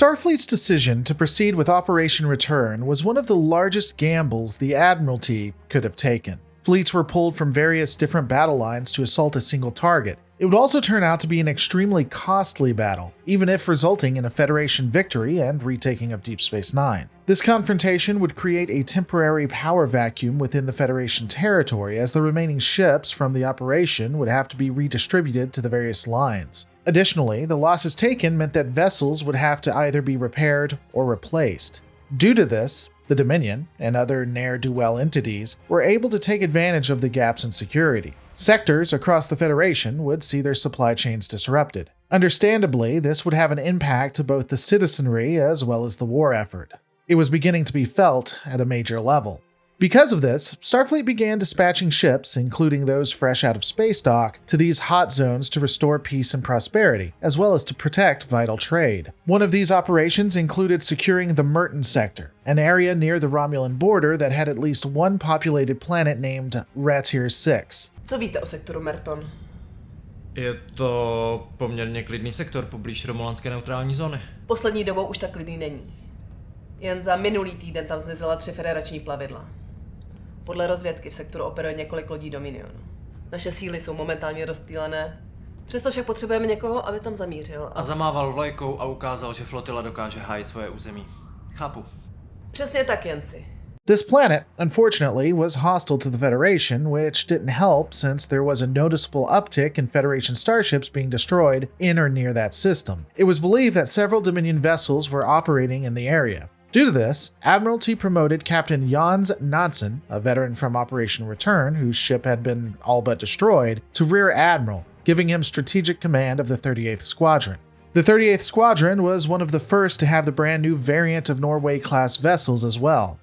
Starfleet's decision to proceed with Operation Return was one of the largest gambles the Admiralty could have taken. Fleets were pulled from various different battle lines to assault a single target. It would also turn out to be an extremely costly battle, even if resulting in a Federation victory and retaking of Deep Space Nine. This confrontation would create a temporary power vacuum within the Federation territory, as the remaining ships from the operation would have to be redistributed to the various lines. Additionally, the losses taken meant that vessels would have to either be repaired or replaced. Due to this, the Dominion and other ne'er-do-well entities were able to take advantage of the gaps in security. Sectors across the Federation would see their supply chains disrupted. Understandably, this would have an impact to both the citizenry as well as the war effort. It was beginning to be felt at a major level. Because of this, Starfleet began dispatching ships, including those fresh out of space dock, to these hot zones to restore peace and prosperity, as well as to protect vital trade. One of these operations included securing the Merton sector, an area near the Romulan border that had at least one populated planet named Ratir 6. Co víte o sektoru Merton? Je to poměrně klidný sektor poblíž romulanské neutrální zóny. Poslední dobou už tak klidný není. Jen za minulý týden tam zmizela 3 federační plavidla. Podle rozvědky v sektoru operuje několik lodí Dominionu. Naše síly jsou momentálně rozptýlené, přesto však potřebujeme někoho, aby tam zamířil. A zamával vlajkou a ukázal, že flotila dokáže hájit svoje území. Chápu. Přesně tak, Jenci. This planet, unfortunately, was hostile to the Federation, which didn't help since there was a noticeable uptick in Federation starships being destroyed in or near that system. It was believed that several Dominion vessels were operating in the area. Due to this, Admiralty promoted Captain Jans Nansen, a veteran from Operation Return whose ship had been all but destroyed, to Rear Admiral, giving him strategic command of the 38th Squadron. The 38th Squadron was one of the first to have the brand new variant of Norway-class vessels as well.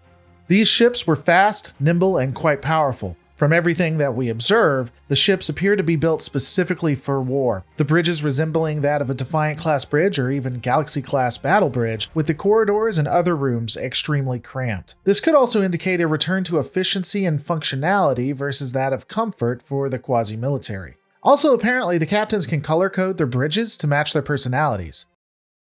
These ships were fast, nimble, and quite powerful. From everything that we observe, the ships appear to be built specifically for war, the bridges resembling that of a Defiant-class bridge or even Galaxy-class battle bridge, with the corridors and other rooms extremely cramped. This could also indicate a return to efficiency and functionality versus that of comfort for the quasi-military. Also, apparently, the captains can color-code their bridges to match their personalities.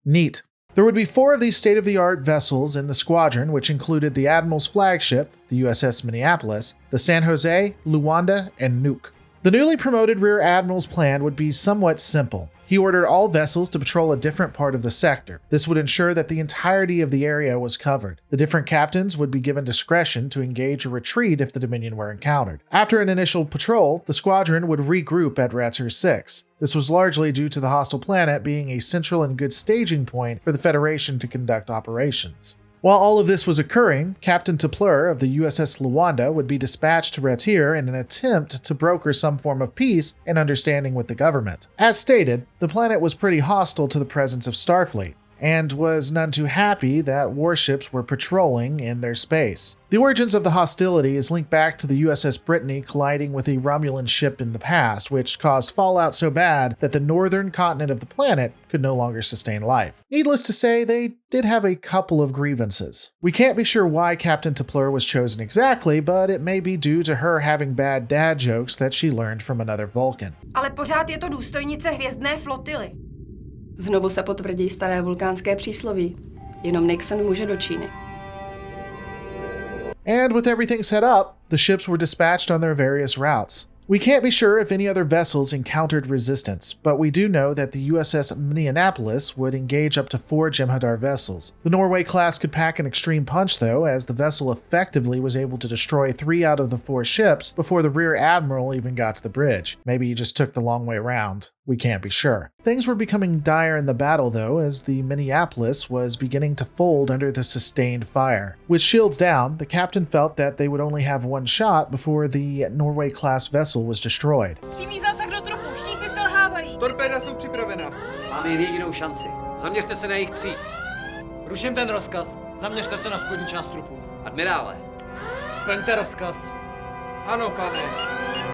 Neat. There would be 4 of these state-of-the-art vessels in the squadron, which included the Admiral's flagship, the USS Minneapolis, the San Jose, Luanda, and Nuke. The newly promoted Rear Admiral's plan would be somewhat simple. He ordered all vessels to patrol a different part of the sector. This would ensure that the entirety of the area was covered. The different captains would be given discretion to engage or retreat if the Dominion were encountered. After an initial patrol, the squadron would regroup at Ratir 6. This was largely due to the hostile planet being a central and good staging point for the Federation to conduct operations. While all of this was occurring, Captain Tepler of the USS Luanda would be dispatched to Ratir in an attempt to broker some form of peace and understanding with the government. As stated, the planet was pretty hostile to the presence of Starfleet, and was none too happy that warships were patrolling in their space. The origins of the hostility is linked back to the USS Brittany colliding with a Romulan ship in the past, which caused fallout so bad that the northern continent of the planet could no longer sustain life. Needless to say, they did have a couple of grievances. We can't be sure why Captain Tepler was chosen exactly, but it may be due to her having bad dad jokes that she learned from another Vulcan. Ale pořád je to důstojnice hvězdné flotily. Znovu se potvrdí staré vulkánské přísloví. Jenom Nixon může do Číny. And with everything set up, the ships were dispatched on their various routes. We can't be sure if any other vessels encountered resistance, but we do know that the USS Minneapolis would engage up to 4 Jem'Hadar vessels. The Norway class could pack an extreme punch though, as the vessel effectively was able to destroy 3 out of the 4 ships before the Rear Admiral even got to the bridge. Maybe he just took the long way around. We can't be sure. Things were becoming dire in the battle though, as the Minneapolis was beginning to fold under the sustained fire. With shields down, the captain felt that they would only have 1 shot before the Norway-class vessel was destroyed. Přímý zásah do trupu, štíty selhávají. Torpéda jsou připravena. Máme jen jedinou šanci. Zaměřte se na jejich příď. Ruším ten rozkaz. Zaměřte se na spodní část trupu. Admirále. Splňte rozkaz. Ano, pane.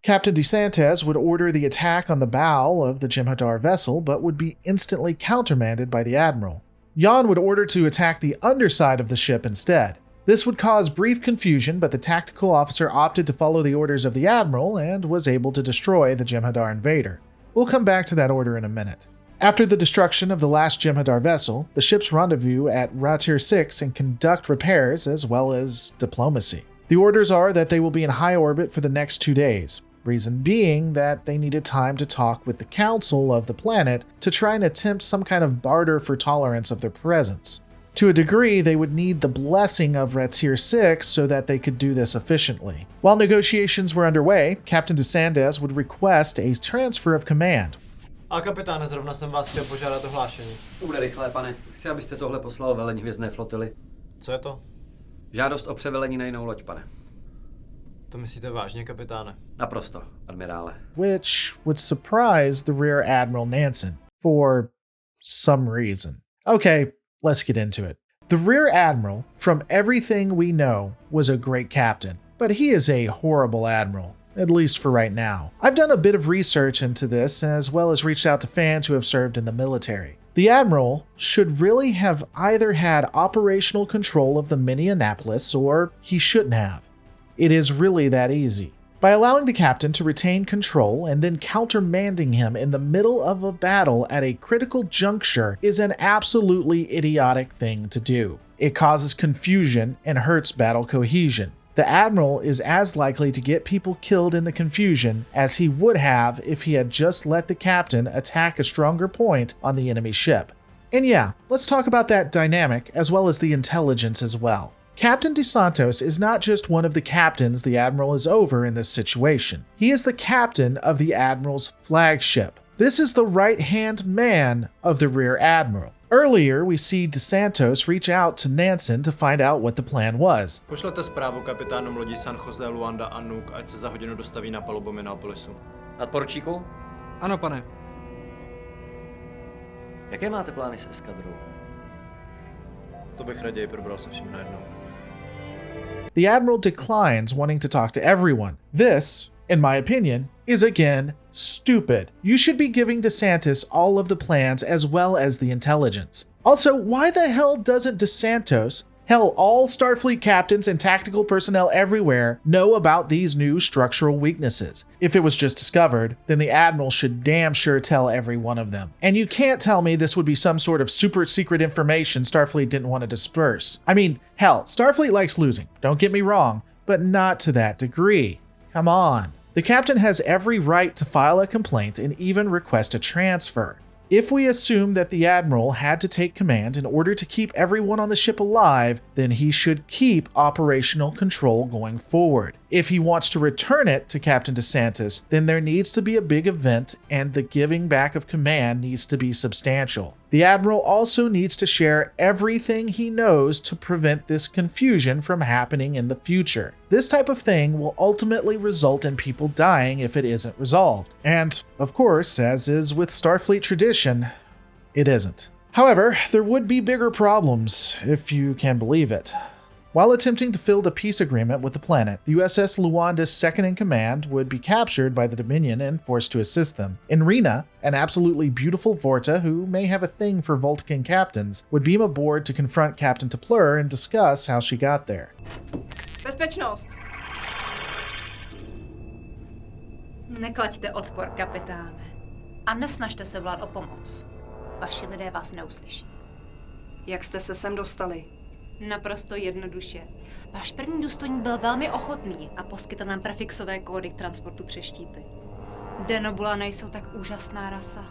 Captain DeSantis would order the attack on the bow of the Jem'Hadar vessel, but would be instantly countermanded by the Admiral. Jan would order to attack the underside of the ship instead. This would cause brief confusion, but the tactical officer opted to follow the orders of the Admiral and was able to destroy the Jem'Hadar invader. We'll come back to that order in a minute. After the destruction of the last Jem'Hadar vessel, the ships rendezvous at Ratir 6 and conduct repairs as well as diplomacy. The orders are that they will be in high orbit for the next 2 days, reason being that they needed time to talk with the council of the planet to try and attempt some kind of barter for tolerance of their presence. To a degree, they would need the blessing of Ratir 6 so that they could do this efficiently. While negotiations were underway, Captain DeSantis would request a transfer of command. A kapitáne, zrovna jsem vás chtěl požádat o hlášení. To bude rychlé, pane. Chci, abyste tohle poslal velení hvězdné flotily. Co je to? Žádost o převelení na jinou loď, pane. To myslíte vážně, kapitáne? Naprosto, admirále. Which would surprise the Rear Admiral Nansen for some reason. Okay, let's get into it. The Rear Admiral, from everything we know, was a great captain, but he is a horrible admiral. At least for right now. I've done a bit of research into this, as well as reached out to fans who have served in the military. The Admiral should really have either had operational control of the Minneapolis, or he shouldn't have. It is really that easy. By allowing the captain to retain control and then countermanding him in the middle of a battle at a critical juncture is an absolutely idiotic thing to do. It causes confusion and hurts battle cohesion. The Admiral is as likely to get people killed in the confusion as he would have if he had just let the captain attack a stronger point on the enemy ship. And yeah, let's talk about that dynamic as well as the intelligence as well. Captain DeSantis is not just one of the captains the Admiral is over in this situation. He is the captain of the Admiral's flagship. This is the right-hand man of the Rear Admiral. Earlier, we see DeSantis reach out to Nansen to find out what the plan was. Pošlete zprávu kapitánům lodí San Jose, Luanda a Nuuk, ať se za hodinu dostaví na palubu Minneapolisu. Nadporučíku, Ano, pane. jaké máte plány s eskadrou? To bych raději probral se vším najednou. The Admiral declines wanting to talk to everyone. This, in my opinion, is again stupid. You should be giving DeSantis all of the plans as well as the intelligence. Also, why the hell doesn't DeSantis, hell, all Starfleet captains and tactical personnel everywhere know about these new structural weaknesses? If it was just discovered, then the Admiral should damn sure tell every one of them. And you can't tell me this would be some sort of super secret information Starfleet didn't want to disperse. I mean, hell, Starfleet likes losing, don't get me wrong, but not to that degree. Come on. The captain has every right to file a complaint and even request a transfer. If we assume that the Admiral had to take command in order to keep everyone on the ship alive, then he should keep operational control going forward. If he wants to return it to Captain DeSantis, then there needs to be a big event and the giving back of command needs to be substantial. The Admiral also needs to share everything he knows to prevent this confusion from happening in the future. This type of thing will ultimately result in people dying if it isn't resolved. And, of course, as is with Starfleet tradition, it isn't. However, there would be bigger problems, if you can believe it. While attempting to fill the peace agreement with the planet, the USS Luanda's second-in-command would be captured by the Dominion and forced to assist them. And Rena, an absolutely beautiful Vorta who may have a thing for Vulcan captains, would beam aboard to confront Captain T'Plur and discuss how she got there. Bezpečnost! Neklaďte odpor, kapitáne. A nesnažte se vlád o pomoc. Vaši lidé vás neuslyší. Jak jste se sem dostali? Naprosto jednoduše. Váš první důstojník byl velmi ochotný a poskytl nám prefixové kódy k transportu přes štíty. Denobula nejsou tak úžasná rasa.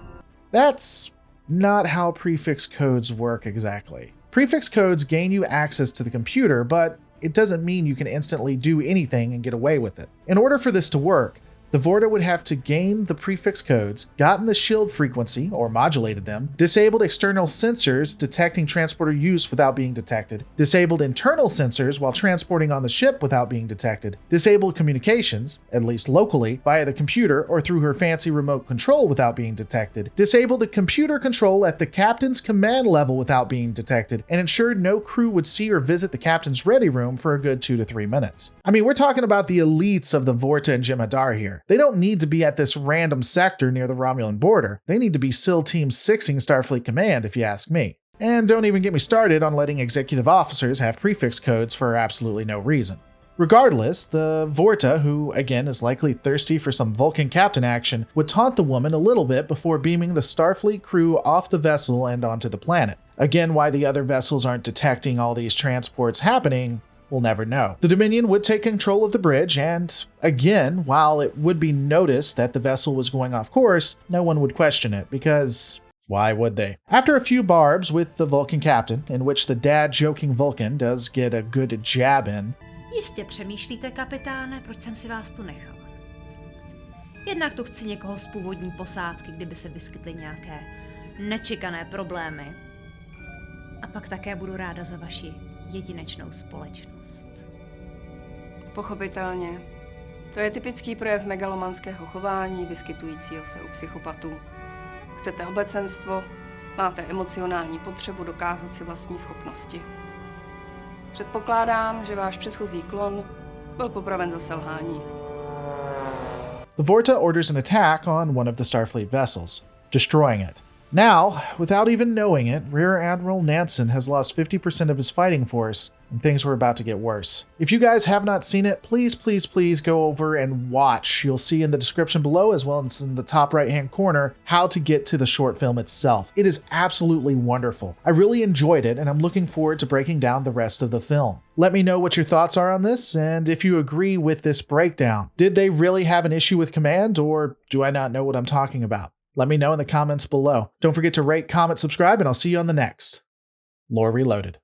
That's not how prefix codes work exactly. Prefix codes gain you access to the computer, but it doesn't mean you can instantly do anything and get away with it. In order for this to work, the Vorta would have to gain the prefix codes, gotten the shield frequency, or modulated them, disabled external sensors detecting transporter use without being detected, disabled internal sensors while transporting on the ship without being detected, disabled communications, at least locally, via the computer or through her fancy remote control without being detected, disabled the computer control at the captain's command level without being detected, and ensured no crew would see or visit the captain's ready room for a good 2 to 3 minutes. I mean, we're talking about the elites of the Vorta and Jem'Hadar here. They don't need to be at this random sector near the Romulan border. They need to be SIL Team 6ing Starfleet Command, if you ask me. And don't even get me started on letting executive officers have prefix codes for absolutely no reason. Regardless, the Vorta, who again is likely thirsty for some Vulcan captain action, would taunt the woman a little bit before beaming the Starfleet crew off the vessel and onto the planet. Again, why the other vessels aren't detecting all these transports happening, we'll never know. The Dominion would take control of the bridge, and again, while it would be noticed that the vessel was going off course, no one would question it, because why would they? After a few barbs with the Vulcan captain, in which the dad-joking Vulcan does get a good jab in, Jistě přemýšlíte, kapitáne, proč jsem si vás tu nechal. Jednak tu chci někoho z původní posádky, kdyby se vyskytly nějaké nečekané problémy. A pak také budu ráda za vaši jedinečnou společnost. Pochopitelně. To je typický projev megalomanského chování vyskytujícího se u psychopatů. Chcete obecenstvo, máte emocionální potřebu dokázat si vlastní schopnosti. Předpokládám, že váš předchozí klon byl popraven za selhání. the Vorta orders an attack on one of the Starfleet vessels, destroying it. Now, without even knowing it, Rear Admiral Nansen has lost 50% of his fighting force, and things were about to get worse. If you guys have not seen it, please go over and watch. You'll see in the description below, as well as in the top right-hand corner, how to get to the short film itself. It is absolutely wonderful. I really enjoyed it, and I'm looking forward to breaking down the rest of the film. Let me know what your thoughts are on this, and if you agree with this breakdown. Did they really have an issue with command, or do I not know what I'm talking about? Let me know in the comments below. Don't forget to rate, comment, subscribe, and I'll see you on the next Lore Reloaded.